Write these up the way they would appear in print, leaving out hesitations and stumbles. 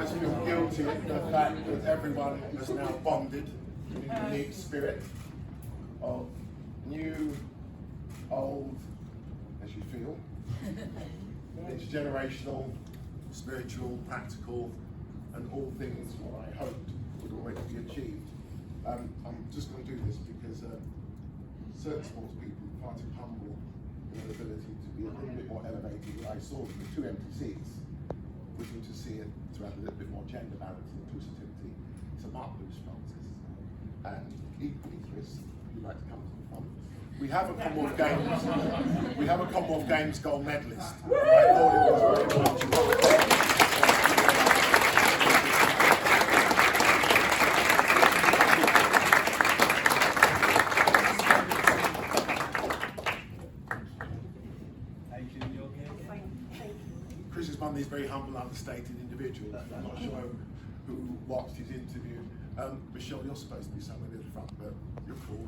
almost feel guilty at the fact that everyone has now bonded in a unique spirit of new, old, as you feel, intergenerational, spiritual, practical, and all things what I hoped would already be achieved. I'm just going to do this because certain sports people are far too humble in their ability to be a little bit more elevated. What I saw from the two MTCs, we need to see it to have a little bit more gender balance and inclusivity. So Mark Blue sponsors, and equally, Chris, if you'd like to come to the front. We have a Commonwealth Games. We have a Commonwealth Games gold medalist. And I thought it was very much. Chris is one of these very humble, understated individuals. I'm not sure who watched his interview. Michelle, you're supposed to be somewhere near the front, but you're cool.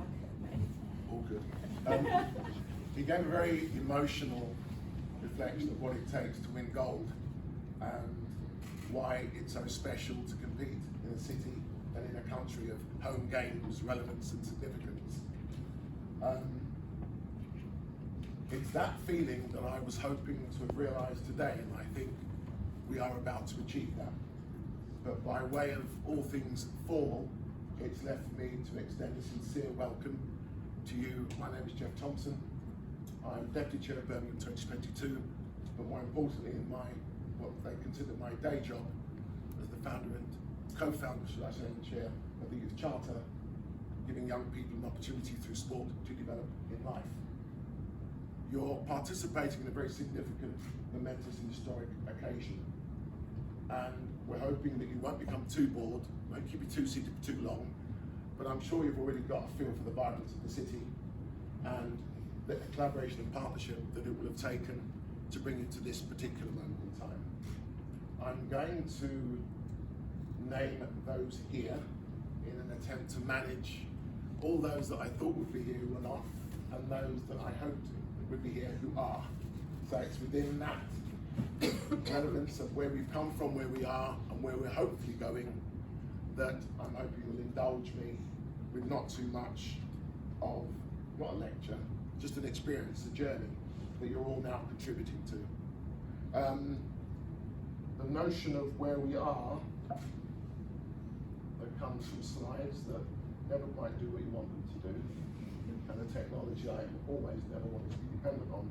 All good. He gave a very emotional reflection of what it takes to win gold and why it's so special to compete in a city and in a country of home games, relevance and significance. It's that feeling that I was hoping to have realised today, and I think we are about to achieve that. But by way of all things formal, it's left me to extend a sincere welcome to you. My name is Jeff Thompson. I'm Deputy Chair of Birmingham 2022, but more importantly in what they consider my day job as the founder and co-founder, should I say, and chair of the Youth Charter, giving young people an opportunity through sport to develop in life. You're participating in a very significant, momentous and historic occasion. And we're hoping that you won't become too bored, won't keep you two-seated for too long, but I'm sure you've already got a feel for the vibrance of the city and the collaboration and partnership that it will have taken to bring it to this particular moment in time. I'm going to name those here in an attempt to manage all those that I thought would be here who are not, and those that I hoped would be here who are. So it's within that relevance of where we've come from, where we are, and where we're hopefully going, that I'm hoping you'll indulge me with not too much of, not a lecture, just an experience, a journey that you're all now contributing to. The notion of where we are that comes from slides that never quite do what you want them to do, and the technology I always never wanted to be dependent on.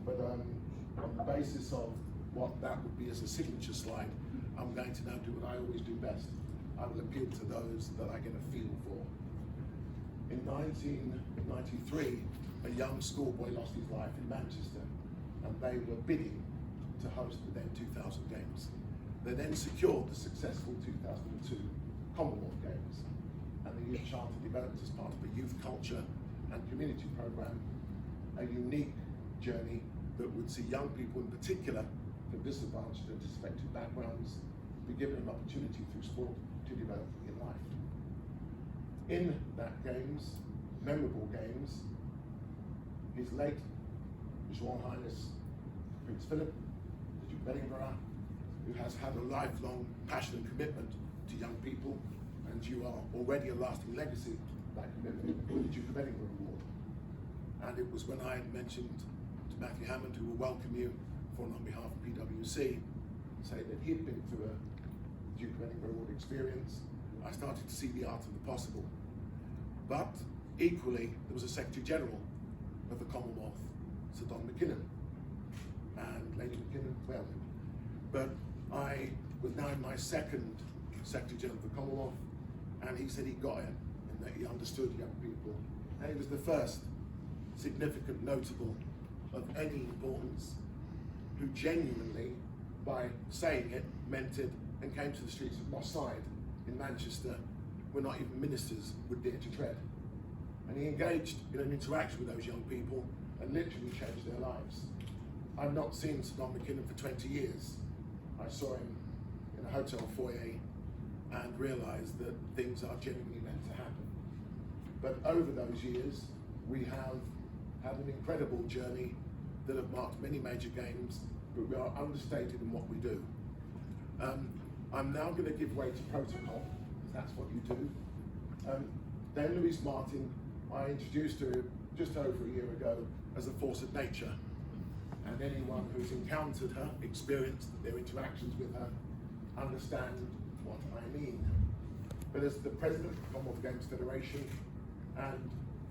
But on the basis of what that would be as a signature slide, I'm going to now do what I always do best. I will appeal to those that I get a feel for. In 1993, a young schoolboy lost his life in Manchester, and they were bidding to host the then 2000 Games. They then secured the successful 2002 Commonwealth Games, and the Youth Charter developed as part of a youth culture and community program, a unique journey that would see young people in particular from disadvantaged and disaffected backgrounds be given an opportunity through sport to develop in life. In that games, memorable games, his late His Royal Highness Prince Philip, the Duke of Edinburgh, who has had a lifelong passion and commitment to young people, and you are already a lasting legacy of that commitment with the Duke of Edinburgh Award. And it was when I had mentioned to Matthew Hammond, who will welcome you for on behalf of PwC, say that he'd been through a Duke of Edinburgh Award experience, I started to see the art of the possible. But equally, there was a Secretary General of the Commonwealth, Sir Don McKinnon, and Lady McKinnon, well, but I was now in my second Secretary General of the Commonwealth, and he said he got it, and that he understood young people. And he was the first significant notable of any importance who genuinely, by saying it, meant it, and came to the streets of Moss Side in Manchester, where not even ministers would dare to tread. And he engaged in an interaction with those young people and literally changed their lives. I've not seen Sir Don McKinnon for 20 years. I saw him in a hotel foyer and realised that things are genuinely meant to happen. But over those years, we have had an incredible journey that have marked many major games, but we are understated in what we do. I'm now going to give way to protocol, because that's what you do. Dame Louise Martin, I introduced her just over a year ago as a force of nature. And anyone who's encountered her, experienced their interactions with her, understand what I mean. But as the president of the Commonwealth Games Federation, and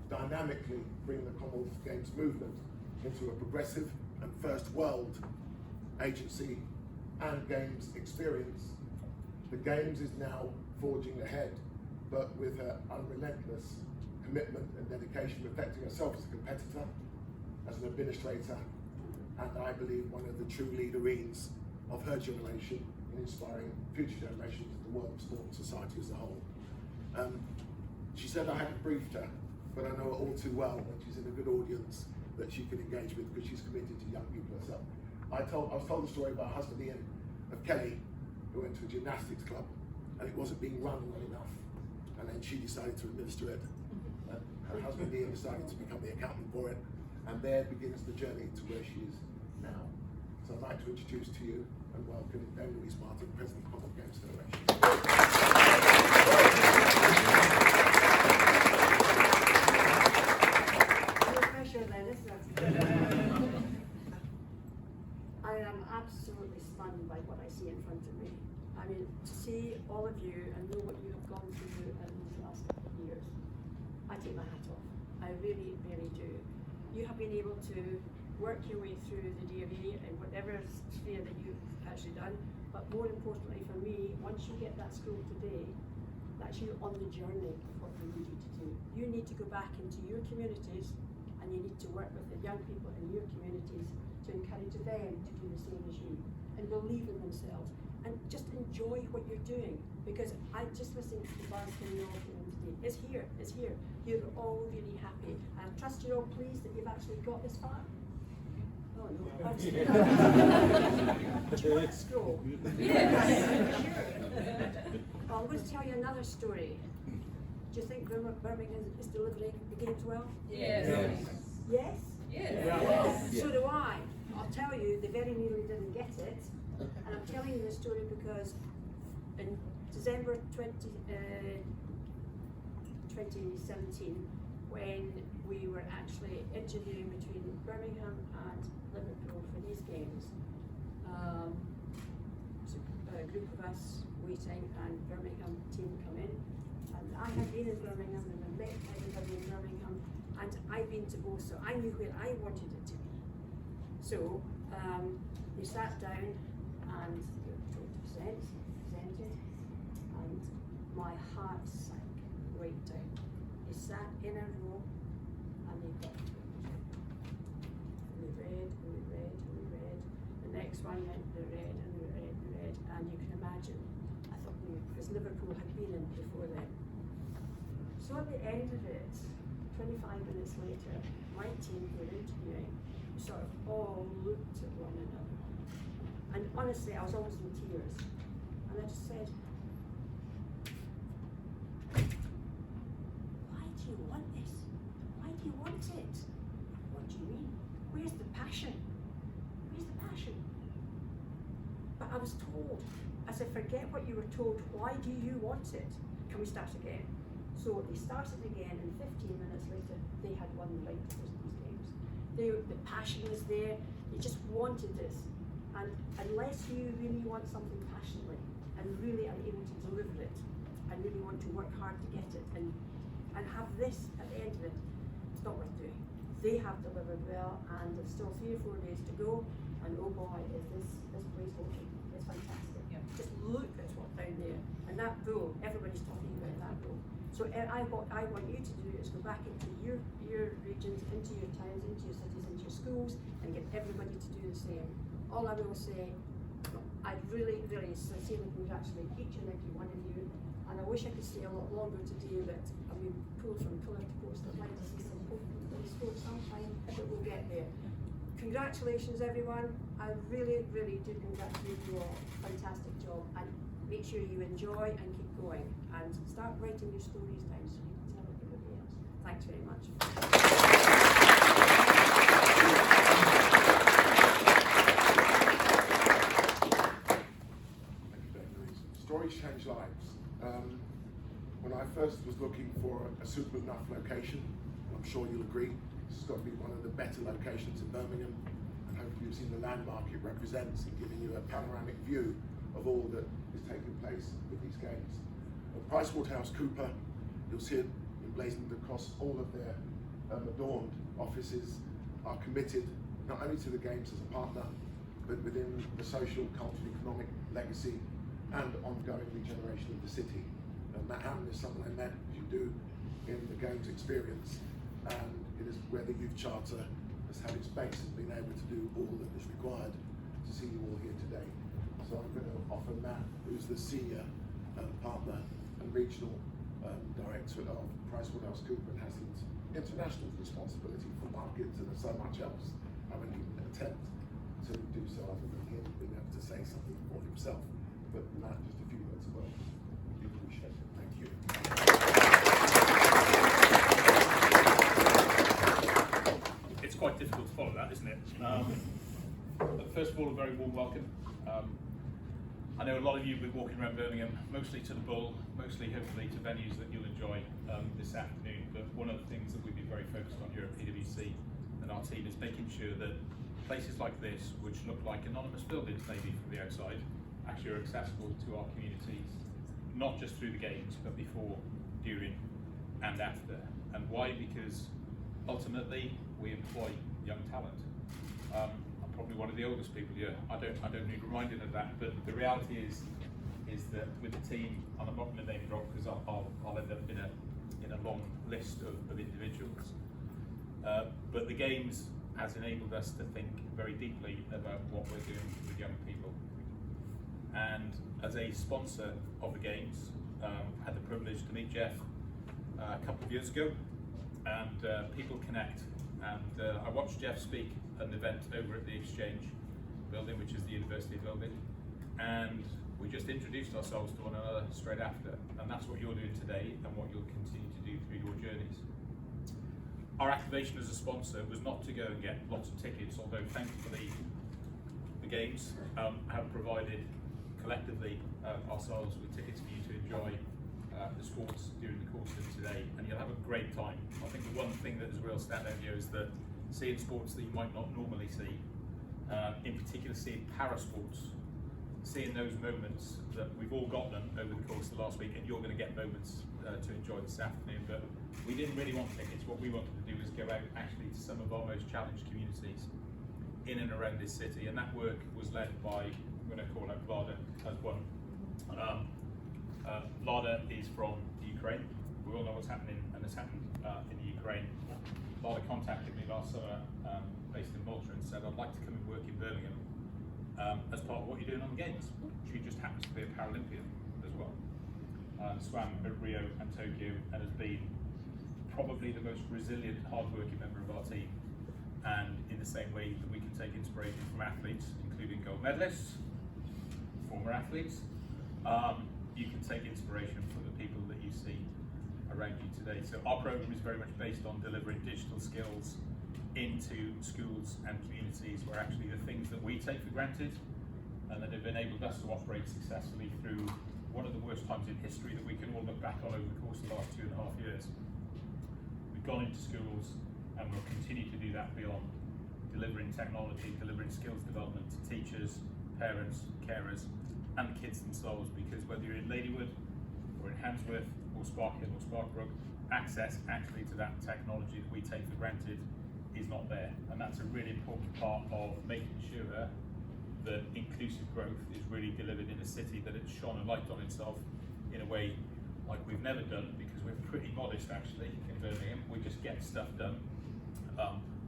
dynamically bring the Commonwealth Games movement into a progressive and first world agency and games experience, the Games is now forging ahead, but with her unrelentless commitment and dedication, reflecting herself as a competitor, as an administrator, and I believe one of the true leaderines of her generation in inspiring future generations of the world of sport and society as a whole. She said I hadn't briefed her, but I know her all too well when she's in a good audience that she can engage with, because she's committed to young people herself. I was told the story about her husband Ian of Kelly, who went to a gymnastics club and it wasn't being run well enough, and then she decided to administer it, and her husband Ian decided to become the accountant for it, and there begins the journey to where she is now. So I'd like to introduce to you and welcome Dame Louise Martin, President of the Commonwealth Games Federation. I am absolutely stunned by what I see in front of me. I mean, to see all of you and know what you have gone through in these last couple of years, I take my hat off. I really, really do. You have been able to work your way through the DFE in whatever sphere that you've actually done, but more importantly for me, once you get that school today, that's you on the journey of what you need you to do. You need to go back into your communities, and you need to work with the young people in your communities to encourage them to do the same as you and believe in themselves and just enjoy what you're doing, because I just listened to the buzz from you all today. It's here, it's here. You're all really happy. I trust you're all pleased that you've actually got this far. Oh no, obviously. Do you want to scroll? Yes. Well, I'm going to tell you another story. Do you think Birmingham is delivering the games well? Yes. Yes? Yes. Yes. So do I. I'll tell you, they very nearly didn't get it. And I'm telling you this story because in December 2017, when we were actually interviewing between Birmingham and Liverpool for these games, a group of us waiting, and Birmingham team come in. And I had been in Birmingham and I met everybody in Birmingham, and I'd been to both, so I knew where I wanted it to be. So they sat down and they were told to presented, and my heart sank right down. They sat in a row and they got we read, and we read, and we read. The next one went, they read, and we read, and we read, and you can imagine, I thought, because Liverpool had been in before then. So at the end of it, 25 minutes later, my team who were interviewing sort of all looked at one another. And honestly, I was almost in tears. And I just said, why do you want this? Why do you want it? What do you mean? Where's the passion? Where's the passion? But I was told, I said, forget what you were told, why do you want it? Can we start again? So they started again, and 15 minutes later, they had won the right to host these games. The passion was there, they just wanted this. And unless you really want something passionately, and really are able to deliver it, and really want to work hard to get it, and have this at the end of it, it's not worth doing. They have delivered well, and there's still 3 or 4 days to go, and oh boy, is this place working. It's fantastic. Yeah. Just look at what's down there. And that bull, everybody's talking about that bull. So what I want you to do is go back into your regions, into your towns, into your cities, into your schools, and get everybody to do the same. All I will say, I really, really sincerely congratulate each and every one of you, and I wish I could stay a lot longer today, but I mean, pulled from pillar to post. I'd like to see some hope in the sport sometime, but we'll get there. Congratulations, everyone. I really, really do congratulate you all. Fantastic job, and make sure you enjoy and keep going, and start writing your stories down so you can tell everybody else. Thanks very much. change lives. When I first was looking for a suitable enough location, I'm sure you'll agree, this has got to be one of the better locations in Birmingham, and hopefully you've seen the landmark it represents in giving you a panoramic view of all that is taking place with these games. At PricewaterhouseCoopers, you'll see it emblazoned across all of their adorned offices, are committed not only to the games as a partner, but within the social, cultural, economic legacy and ongoing regeneration of the city. And that happened is something I met, as you do, in the games experience, and it is where the Youth Charter has had its base and been able to do all that is required to see you all here today. So I'm going to offer Matt, who's the senior partner and regional director of PricewaterhouseCoopers and has international responsibility for markets and so much else. I wouldn't even attempt to do so other than him being able to say something for himself. But Matt, just a few words as well. We do appreciate it. Thank you. It's quite difficult to follow that, isn't it? But first of all, a very warm welcome. I know a lot of you will be walking around Birmingham, mostly to the Bull, mostly hopefully to venues that you'll enjoy this afternoon. But one of the things that we've been very focused on here at PwC and our team is making sure that places like this, which look like anonymous buildings maybe from the outside, actually are accessible to our communities, not just through the games, but before, during and after. And why? Because ultimately we employ young talent. I'm probably one of the oldest people here. I don't need reminding of that, but the reality is that with the team, and I'm not going to name drop because I'll end up in a long list of individuals. But the games has enabled us to think very deeply about what we're doing with young people. And as a sponsor of the games, had the privilege to meet Jeff a couple of years ago, and people connect. And I watched Jeff speak at an event over at the Exchange building, which is the university building, and we just introduced ourselves to one another straight after. And that's what you're doing today and what you'll continue to do through your journeys. Our activation as a sponsor was not to go and get lots of tickets, although thankfully the games have provided collectively ourselves with tickets for you to enjoy the sports during the course of today, and you'll have a great time. I think the one thing that is a real standout here is that seeing sports that you might not normally see, in particular seeing para sports, seeing those moments that we've all got them over the course of the last week, and you're going to get moments to enjoy this afternoon. But we didn't really want tickets. What we wanted to do was go out actually to some of our most challenged communities in and around this city, and that work was led by, I'm going to call out Vlada as one. Vlada is from the Ukraine. We all know what's happening and has happened in the Ukraine. Vlada contacted me last summer, based in Malta, and said, I'd like to come and work in Birmingham as part of what you're doing on the Games. She just happens to be a Paralympian as well. Swam at Rio and Tokyo and has been probably the most resilient, hard-working member of our team. And in the same way that we can take inspiration from athletes, including gold medalists, former athletes, you can take inspiration from the people that you see around you today. So our program is very much based on delivering digital skills into schools and communities where actually the things that we take for granted and that have enabled us to operate successfully through one of the worst times in history that we can all look back on over the course of the last 2.5 years. We've gone into schools and we'll continue to do that beyond, delivering technology, delivering skills development to teachers, parents, carers, and kids themselves, because whether you're in Ladywood or in Handsworth or Sparkhill or Sparkbrook, access actually to that technology that we take for granted is not there. And that's a really important part of making sure that inclusive growth is really delivered in a city that it's shone a light on itself in a way like we've never done, because we're pretty modest actually in Birmingham. We just get stuff done.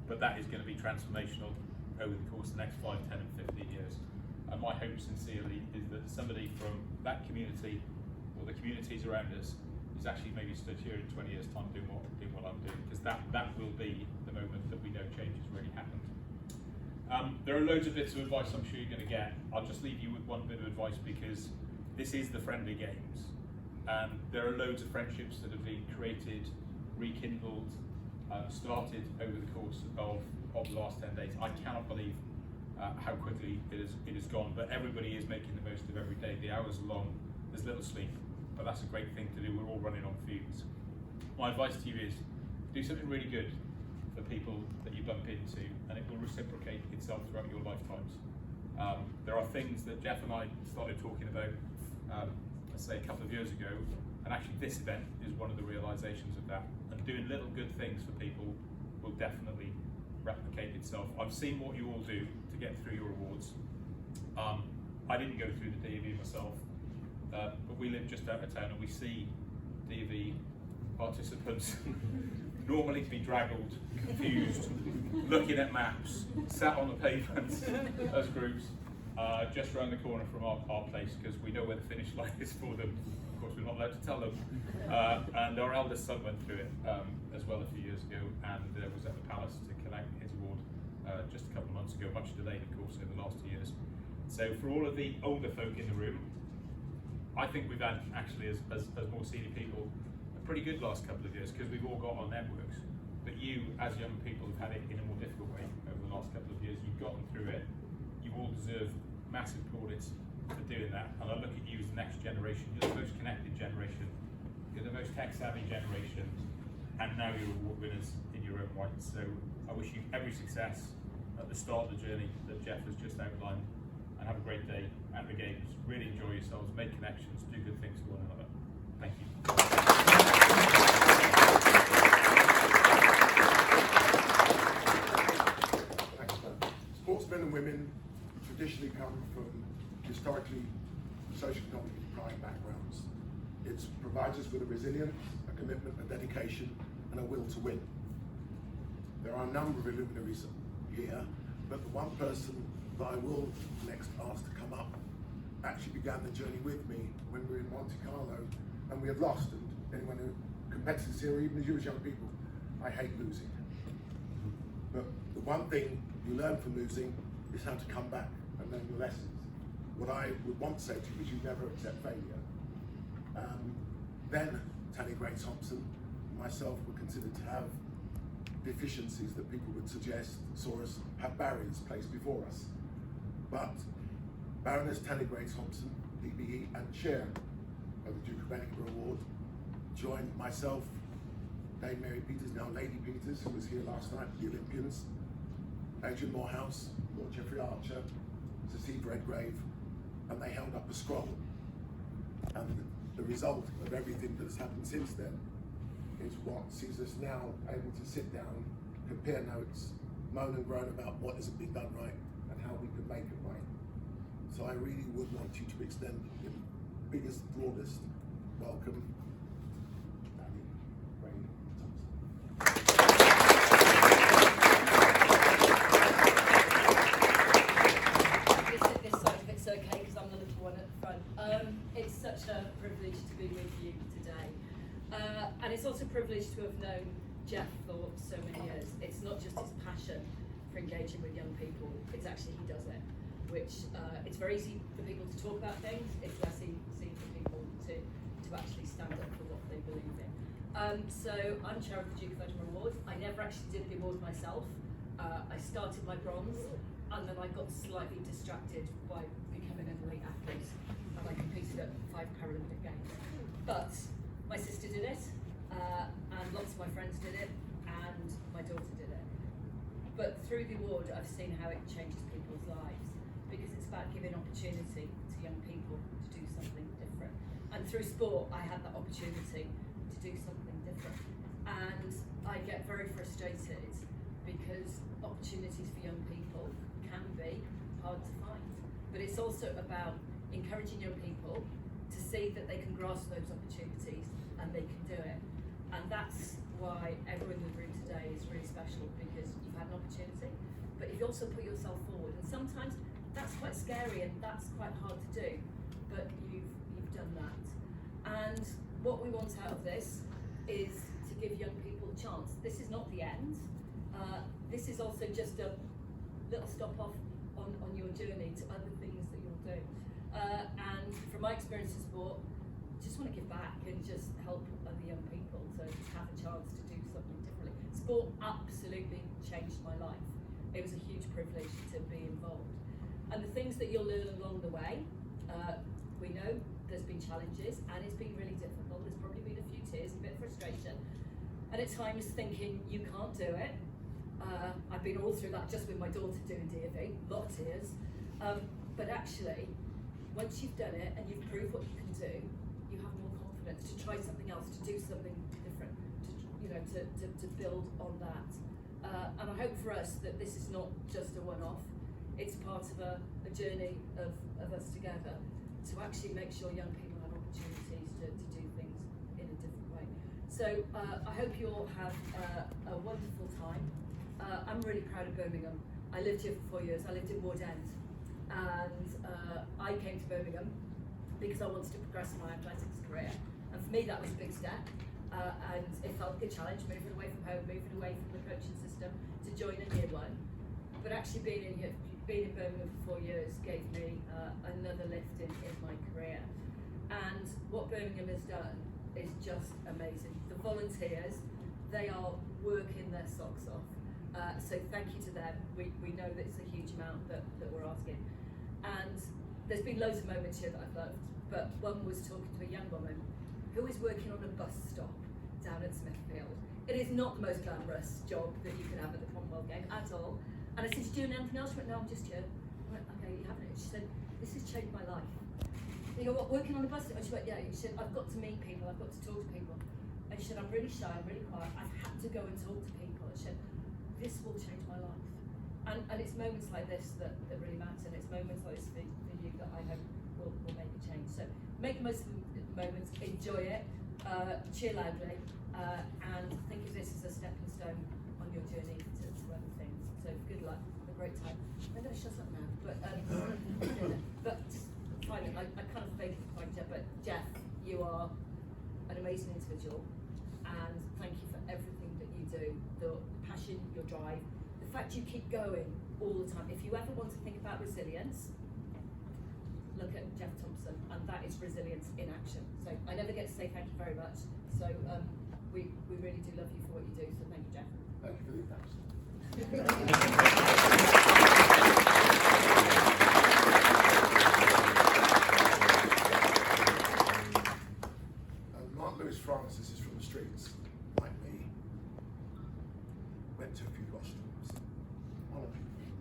But that is going to be transformational over the course of the next 5, 10 and 15 years. And my hope sincerely is that somebody from that community or the communities around us is actually maybe stood here in 20 years time doing what I'm doing, because that will be the moment that we know change has really happened. There are loads of bits of advice I'm sure you're going to get. I'll just leave you with one bit of advice, because this is the friendly games. There are loads of friendships that have been created, rekindled, started over the course of the last 10 days. I cannot believe how quickly it has gone, but everybody is making the most of every day. The hours are long, there's little sleep, but that's a great thing to do. We're all running on fumes. My advice to you is do something really good for people that you bump into, and it will reciprocate itself throughout your lifetimes. There are things that Jeff and I started talking about, let's say a couple of years ago, and actually this event is one of the realizations of that. And doing little good things for people will definitely replicate itself. I've seen what you all do to get through your awards. I didn't go through the DV myself, but we live just out of town and we see DV participants normally be draggled, confused, looking at maps, sat on the pavement as groups, just around the corner from our place, because we know where the finish line is for them. Of course, we're not allowed to tell them. And our eldest son went through it as well a few years ago, and was at the Palace to collect his award just a couple of months ago, much delayed, of course, over the last 2 years. So for all of the older folk in the room, I think we've had, actually, as more senior people, a pretty good last couple of years, because we've all got our networks. But you, as young people, have had it in a more difficult way over the last couple of years. You've gotten through it. You all deserve massive plaudits for doing that. And I look at you as the next generation. You're the most connected generation. You're the most tech-savvy generation. And now you're award winners in your own right. So I wish you every success at the start of the journey that Jeff has just outlined. And have a great day at the Games. Really enjoy yourselves, make connections, do good things for one another. Thank you. Thanks, Ben. Sportsmen and women traditionally come from historically socio-economically deprived backgrounds. It provides us with a resilience, a commitment, a dedication, and a will to win. There are a number of illuminaries here, but the one person that I will next ask to come up actually began the journey with me when we were in Monte Carlo and we had lost. And anyone who competitors here, even as you as young people, I hate losing. But the one thing you learn from losing is how to come back and learn your lessons. What I would want to say to you is you never accept failure. Then Tanny Gray Thompson and myself were considered to have deficiencies that people would suggest saw us have barriers placed before us. But Baroness Tanny Gray Thompson, PBE and Chair of the Duke of Edinburgh Award, joined myself, Dame Mary Peters, now Lady Peters, who was here last night, the Olympians, Adrian Morehouse, Lord Geoffrey Archer, Sir Steve Redgrave, and they held up a scroll. And the result of everything that has happened since then is what sees us now able to sit down, compare notes, moan and groan about what hasn't been done right and how we can make it right. So I really would want you to extend the biggest, broadest welcome, Tanny Gray Thompson. This side of it's okay because I'm the little one at the front. It's such a privilege to be with you today. And it's also a privilege to have known Jeff for so many years. It's not just his passion for engaging with young people, it's actually he does it. Which it's very easy for people to talk about things, it's less easy for people to actually stand up for what they believe in. So I'm chair of the Duke of Edinburgh Award. I never actually did the award myself. I started my bronze and then I got slightly distracted by becoming an elite athlete and I competed at 5 Paralympic Games. But my sister did it and lots of my friends did it and my daughter did it. But through the award I've seen how it changes people's lives, because it's about giving opportunity to young people to do something different. And through sport, I had that opportunity to do something different. And I get very frustrated because opportunities for young people can be hard to find. But it's also about encouraging young people to see that they can grasp those opportunities and they can do it. And that's why everyone in the room today is really special, because you've had an opportunity, but you've also put yourself forward. And sometimes that's quite scary and that's quite hard to do, but you've done that. And what we want out of this is to give young people a chance. This is not the end. This is also just a little stop off on your journey to other things that you'll do. And from my experience in sport, I just want to give back and just help other young people to have a chance to do something differently. Sport absolutely changed my life. It was a huge privilege to be involved. And the things that you'll learn along the way, we know there's been challenges, and it's been really difficult. There's probably been a few tears, a bit of frustration, and at times thinking you can't do it. I've been all through that just with my daughter doing DFE, a lot of tears. But actually, once you've done it and you've proved what you can do, you have more confidence to try something else, to do something different, to build on that. And I hope for us that this is not just a one-off. It's part of a journey of us together to actually make sure young people have opportunities to do things in a different way. So I hope you all have a wonderful time. I'm really proud of Birmingham. I lived here for 4 years. I lived in Ward End, and I came to Birmingham because I wanted to progress in my athletics career. And for me, that was a big step, and it felt like a challenge, moving away from home, moving away from the coaching system to join in year one. But actually being in Birmingham for 4 years gave me another lift in my career. And what Birmingham has done is just amazing. The volunteers, they are working their socks off. So thank you to them. We know that it's a huge amount that we're asking. And there's been loads of moments here that I've loved, but one was talking to a young woman who is working on a bus stop down at Smithfield. It is not the most glamorous job that you can have at the Commonwealth game at all. And I said, "You doing anything else?" She went, "No, I'm just here." I went, "Okay, you haven't." She said, "This has changed my life." You go, "What, working on a bus stop?" And she went, "Yeah." She said, "I've got to meet people, I've got to talk to people." And she said, "I'm really shy, I'm really quiet, I've had to go and talk to people." And she said, "This will change my life." And it's moments like this that really matter, and it's moments like this for you that I hope will make a change. So make the most of the moments, enjoy it, cheer loudly, and think of this as a stepping stone on your journey to other things. So good luck, have a great time. I'm going to shut up now, but finally, I kind of made the point, but Jeff, you are an amazing individual, and thank you for everything that you do, the passion, your drive, the fact you keep going all the time. If you ever want to think about resilience, look at Jeff Thompson, and that is resilience in action. So I never get to say thank you very much, so we really do love you for what you do, so thank you, Jeff. Thank you for the thanks. Mark Lewis Francis is from the streets, like me. Went to a few rosters, one of few things,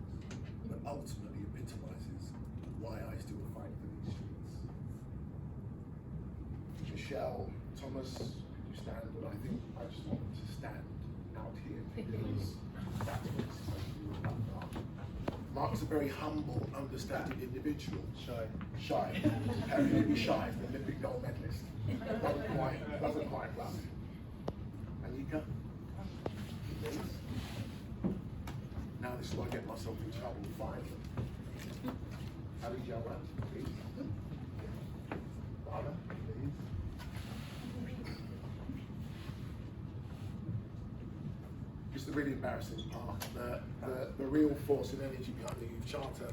but ultimately epitomises why I still fight for these streets. Michelle, Thomas, you stand, but I think I just want them to stand out here because that's what it's supposed to be all about. Mark's a very humble, understanding individual. Shy. Apparently shy, the Olympic gold medalist. Doesn't quite run. Anika? Please. Now this is where I get myself in trouble finally. Ali Jawad, please. Anna, please. It's the really embarrassing part. The real force and energy behind the youth charter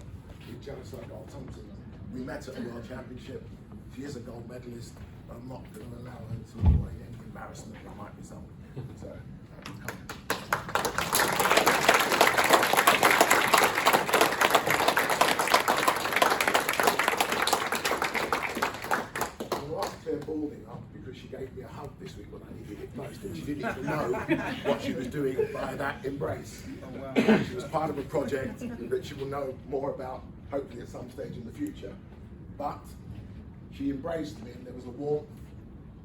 with Genocide Gold Thompson. We met at a World Championship. She is a gold medalist. I'm not going to allow her to avoid any embarrassment that might result. So, come. Claire balding up because she gave me a hug this week when I needed it most, and she didn't even know what she was doing by that embrace. Oh, wow. She was part of a project that she will know more about, hopefully at some stage in the future. But she embraced me, and there was a warmth,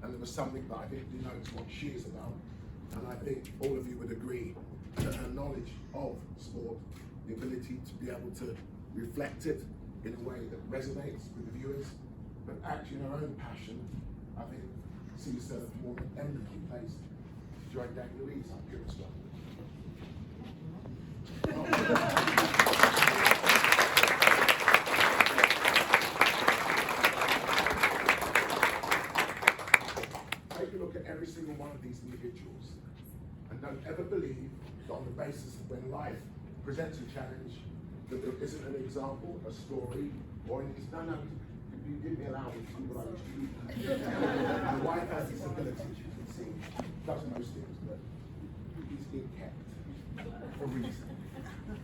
and there was something that I think denotes what she is about. And I think all of you would agree that her knowledge of sport, the ability to be able to reflect it in a way that resonates with the viewers, but actually in her own passion, I think, sees her more than eminently placed to join Dan Louise up here as well. Take a look at every single one of these individuals, and don't ever believe that on the basis of when life presents a challenge, that there isn't an example, a story, or an you didn't allow me to do what I used to do. My wife has disabilities, you can see, does most things, but he's being kept for a reason.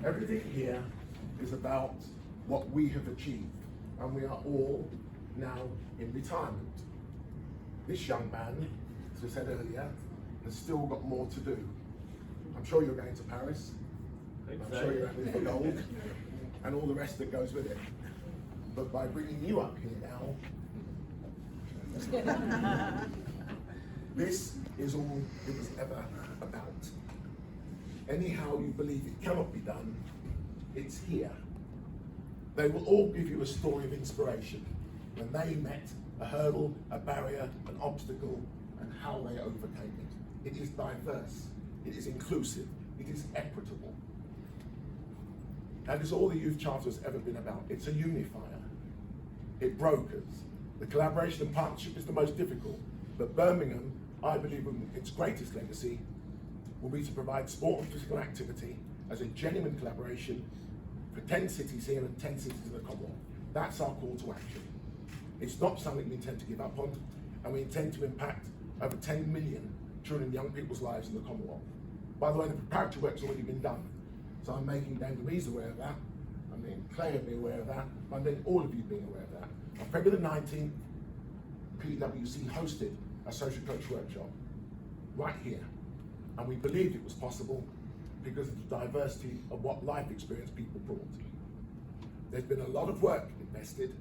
Everything here is about what we have achieved, and we are all now in retirement. This young man, as I said earlier, has still got more to do. I'm sure you're going to Paris. I'm sure you're having for gold and all the rest that goes with it. But by bringing you up here now, this is all it was ever about. Anyhow you believe it cannot be done, it's here. They will all give you a story of inspiration when they met a hurdle, a barrier, an obstacle, and how they overcame it. It is diverse, it is inclusive, it is equitable. That is all the Youth Charter has ever been about. It's a unifier. It brokers. The collaboration and partnership is the most difficult, but Birmingham, I believe its greatest legacy will be to provide sport and physical activity as a genuine collaboration for 10 cities here and 10 cities in the Commonwealth. That's our call to action. It's not something we intend to give up on, and we intend to impact over 10 million children and young people's lives in the Commonwealth. By the way, the preparatory work's already been done, so I'm making Dame Louise aware of that, I'm making Claire be aware of that, I'm making all of you being aware of that. On February the 19th, PwC hosted a social coach workshop right here, and we believed it was possible because of the diversity of what life experience people brought. There's been a lot of work invested,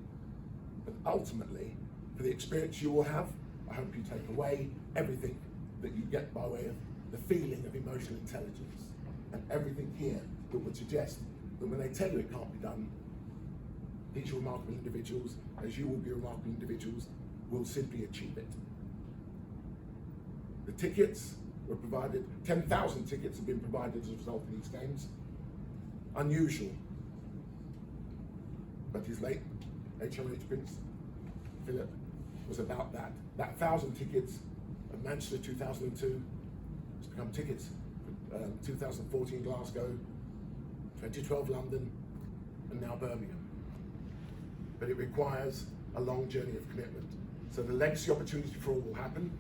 but ultimately, for the experience you will have, I hope you take away everything that you get by way of the feeling of emotional intelligence, and everything here that would suggest that when they tell you it can't be done, these remarkable individuals, as you will be remarkable individuals, will simply achieve it. The tickets were provided, 10,000 tickets have been provided as a result of these games. Unusual, but his late HMH Prince Philip was about that. That 1,000 tickets of Manchester 2002 has become tickets for 2014 Glasgow, 2012 London, and now Birmingham. But it requires a long journey of commitment. So the legacy opportunity for all will happen.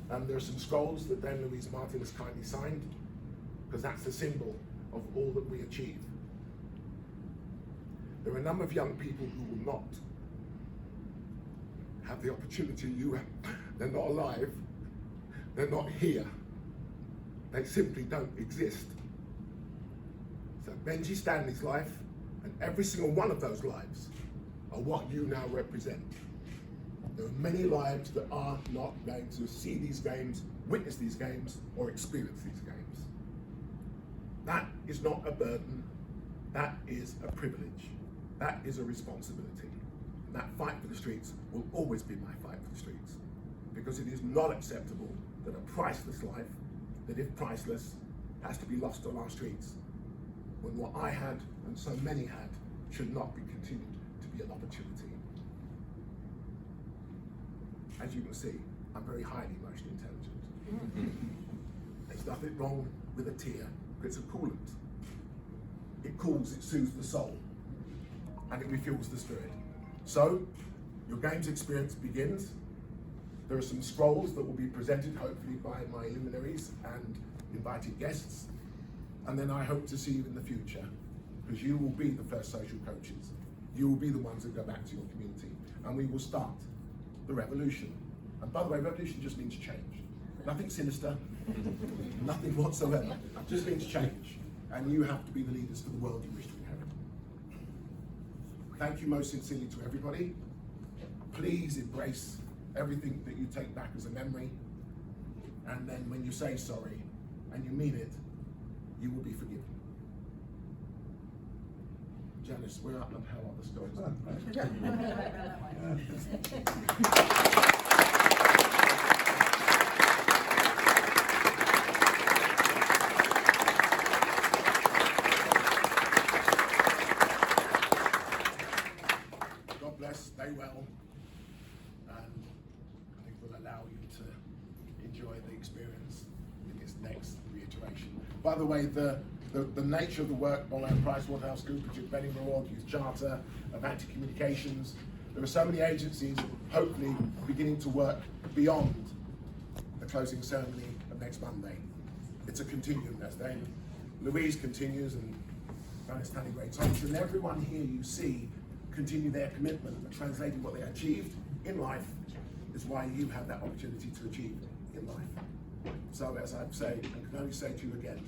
There are some scrolls that Dame Louise Martin has kindly signed, because that's the symbol of all that we achieve. There are a number of young people who will not have the opportunity you have. They're not alive, they're not here, they simply don't exist. So Benji Stanley's life and every single one of those lives are what you now represent. There are many lives that are not going to see these games, witness these games, or experience these games. That is not a burden, that is a privilege, that is a responsibility. And that fight for the streets will always be my fight for the streets, because it is not acceptable that a priceless life, that if priceless, has to be lost on our streets, when what I had and so many had should not be continued to be an opportunity. As you can see, I'm very highly emotionally intelligent. There's nothing wrong with a tear, but it's a coolant. It cools, it soothes the soul, and it refuels the spirit. So, your games experience begins. There are some scrolls that will be presented, hopefully by my luminaries and invited guests. And then I hope to see you in the future, because you will be the first social coaches. You will be the ones that go back to your community, and we will start the revolution. And by the way, revolution just means change. Nothing sinister, nothing whatsoever. It just means change. And you have to be the leaders for the world you wish to inherit. Thank you most sincerely to everybody. Please embrace everything that you take back as a memory. And then when you say sorry, and you mean it, you will be forgiven. Janice, where are and how are the stories? God bless, stay well, and I think we'll allow you to enjoy the experience in its next reiteration. By the way, the nature of the work by PricewaterhouseCoopers, of Benning Reward, Youth Charter, Avanti Communications, there are so many agencies hopefully beginning to work beyond the closing ceremony of next Monday. It's a continuum, as then Louise continues, and Baroness Tanny Gray Thompson, everyone here you see continue their commitment and translating what they achieved in life is why you have that opportunity to achieve in life. So as I've said, I can only say to you again,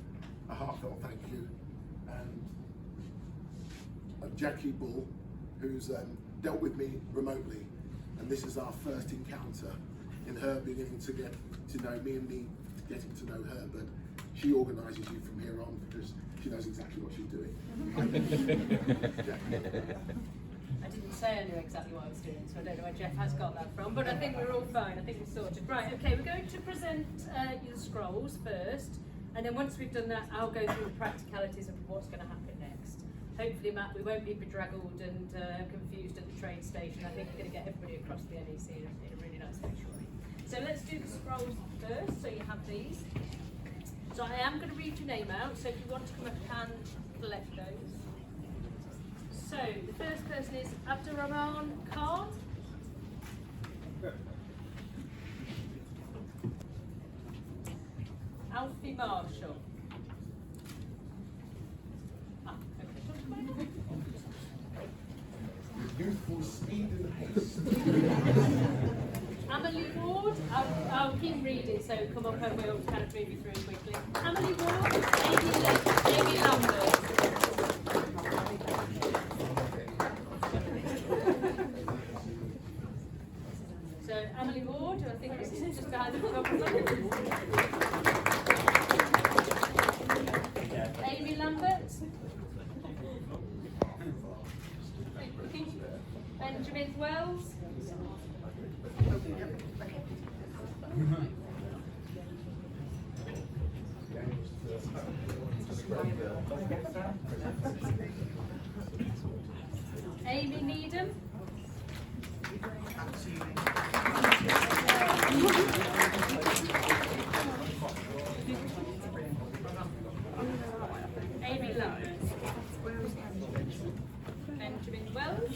a heartfelt thank you. And Jackie Bull, who's dealt with me remotely, and this is our first encounter in her beginning to get to know me and me getting to know her, but she organises you from here on because she knows exactly what she's doing. I didn't say I knew exactly what I was doing, so I don't know where Jeff has got that from, but I think we're all fine. I think we're sorted. Right, okay, we're going to present you the scrolls first, and then once we've done that, I'll go through the practicalities of what's going to happen next. Hopefully, Matt, we won't be bedraggled and confused at the train station. I think we're going to get everybody across the NEC in a really nice way, shortly. So let's do the scrolls first, so you have these. So I am going to read your name out, so if you want to come up and collect those. So the first person is Abdurrahman Khan. Alfie Marshall. Youthful speed and haste. Emily Ward, I'll keep reading, so come up and we'll kind of move you through quickly. Emily Ward, Amy Lambert. So Emily Ward, who I think is just behind the photographer. Amy Lambert. Benjamin Wells. Amy Needham. Amy Lambert. Benjamin Wells.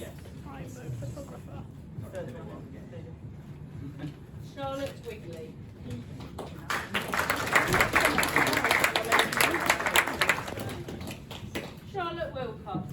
Charlotte Wigley. Charlotte Wilcox.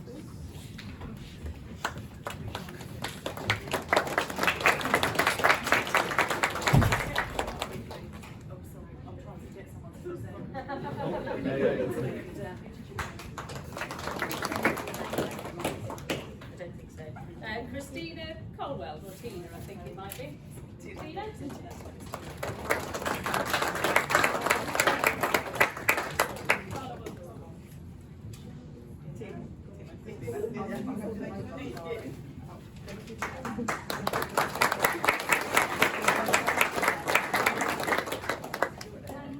Christina Colwell, or Tina, I think it might be. Tina?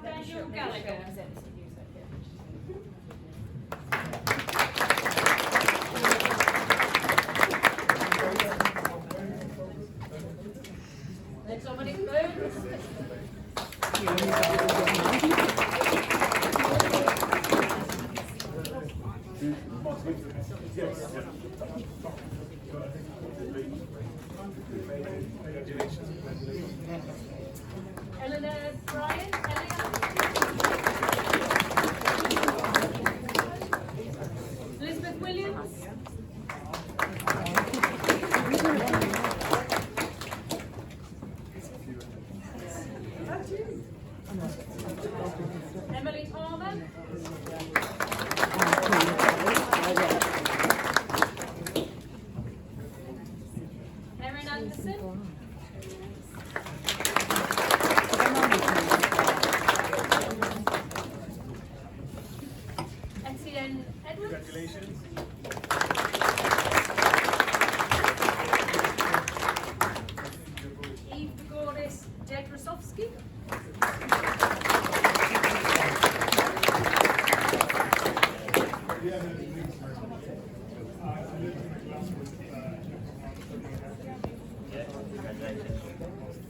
Daniel Gallagher. Dominic Burns. Eleanor Bryan. Elizabeth Williams. Emily Palmer. Erin Anderson. Etienne Edwards. Congratulations. Eve Gordis Jedrosowski.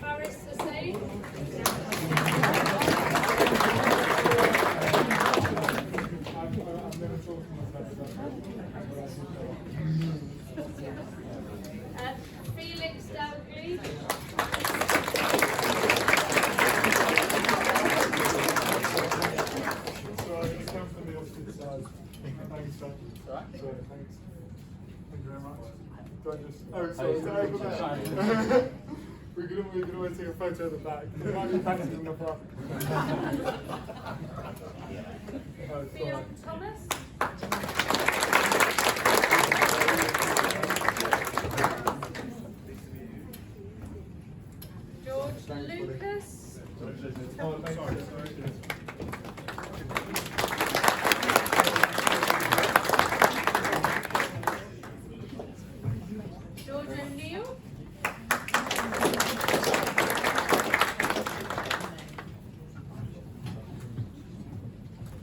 Faris Hussain. Felix Dougley. Do I just? Oh, sorry. Is that over there? we can always take a photo of the back. There might be panties in the front. Oh, sorry. Beyond Thomas. George Lucas. Oh, sorry. George O'Neill.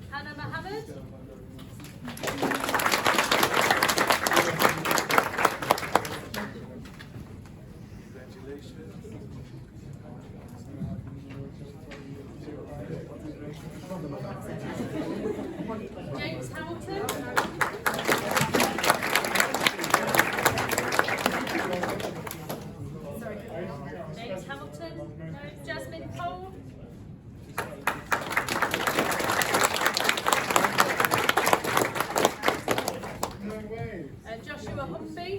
Hannah Mohammed. James Hamilton. James Hamilton. No. Jasmine Cole. No way. Joshua Humby.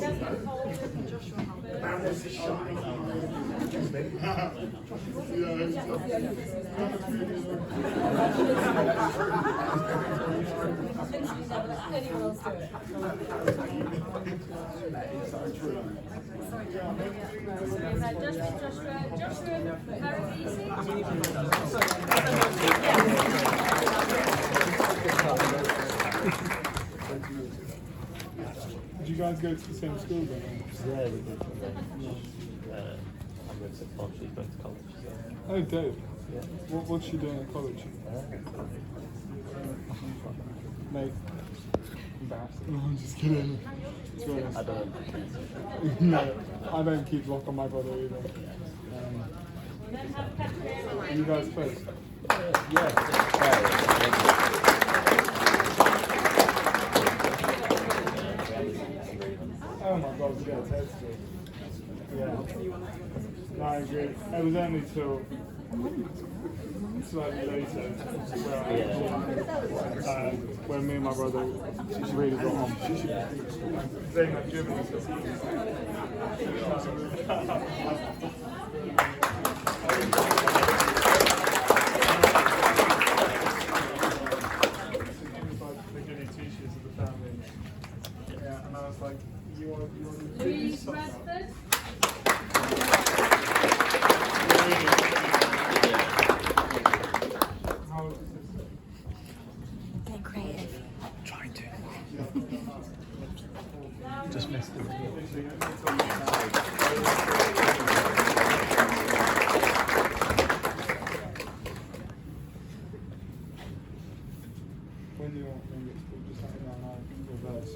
Jasmine Cole. Anyone else do it? Joshua Paradisi. Did you guys go to the same school then? Yeah, we did. I'm going to college, she's going to college. So. Oh, dope. Yeah. What's she doing at college? Mate. Embarrassed. No, I'm just kidding. To be honest. I don't. No, I don't keep lock on my brother either. Are you guys close? Oh my god, we got a test stream. Yeah. No, I agree. It was only till slightly later where me and my brother really got on. They had Germany. The goody two-shoes of the family. Yeah, and I was like, you want to do Louise something? Bradford. How is this? They're creative. Trying to. Just missed it. When you get school, just let me know and I'll reverse.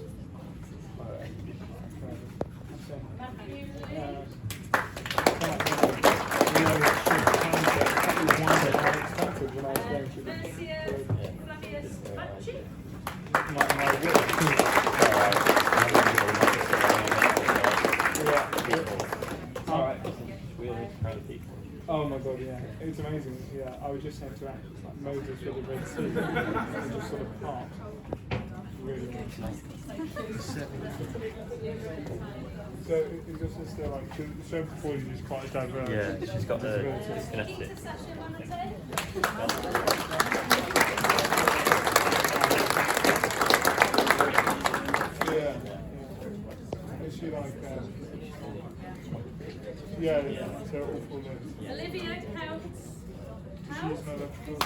Mercia Flavius Banchi. Oh my god, yeah. It's amazing. Yeah, I was just saying to Ash, it's like Moses with the Red Sea. And just sort of parked. Really nice. So is your sister like, so before you just quite diverse? Yeah, she's got the disabilities. kinetic. Yeah. Is she like, yeah, so awful lips. Olivia Counts. She's no electrical.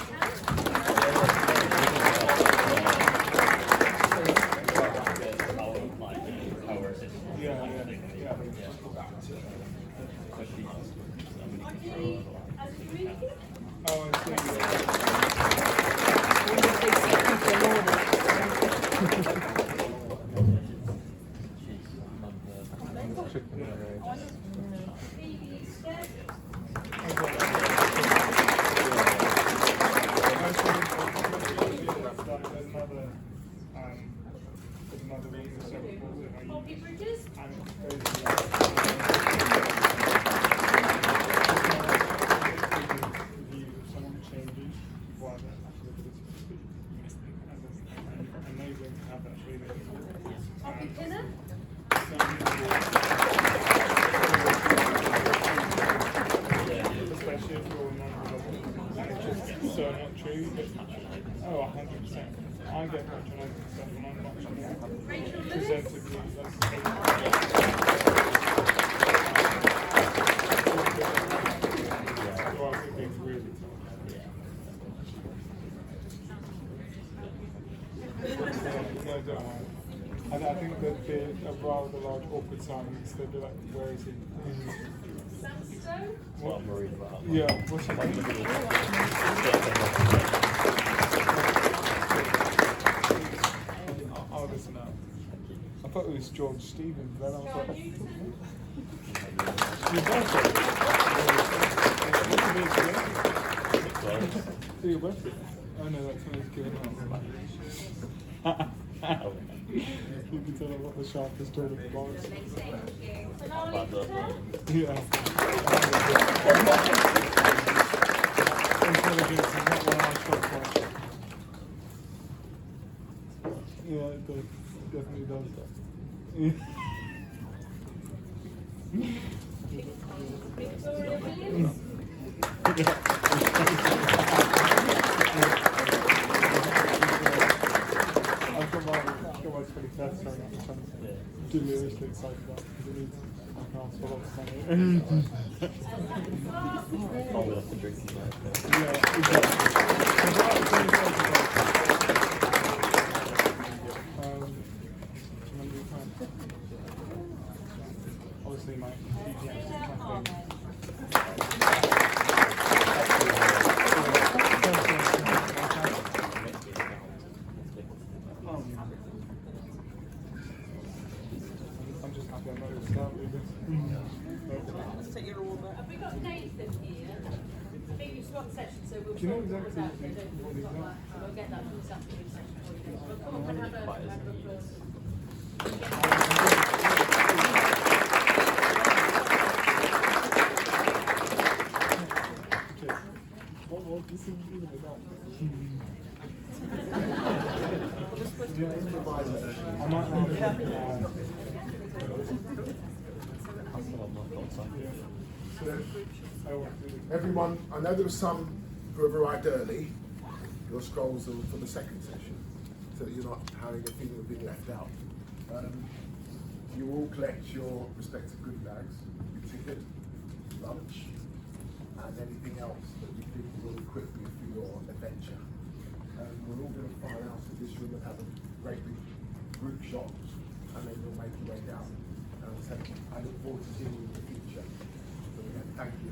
Yeah. Oh, I see. provide that ability to speak. And enabling to have that feeling. Happy pinner? Especially if you're non-religious, and it's just so not true. But, 100%. I get patronising stuff when I'm not presenting being really no, don't worry. I think there'd be a rather large awkward silence. They'd be like, where is he? Sandstone? What I'm worried about. Yeah, what's he doing? I'll listen out. I thought it was George Stevens, then I was like, your birthday? Oh no, that's when he's given up. You can tell I'm not the sharpest tool in the box. Yeah. Intelligence is not one of our strong points. Yeah, it does. It definitely does that. Victoria Williams? I've got my 21st sorry, which I'm deliriously excited about because it needs I can ask for lots of money. Probably have to drink it now. Yeah, exactly. Obviously my PPS campaign. I'm just happy I'm not going to start with this. Let's take your order. Have we got Nathan here? I think you've got session, so we'll Do you know talk about exactly that. I don't think what we've he's got at? that. We'll get that from this afternoon session for you. We'll come up and have a round of applause. What this is even about? I might have Everyone, I know there were some who have arrived early. Your scrolls are for the second session, so that you're not having a feeling of being left out. You all collect your respective goodie bags, your ticket, lunch, and anything else that you think will equip you for your adventure. We're all going to file out of this room and have a great big group shot, and then you'll make your way down. So I look forward to seeing you in the future. So, thank you.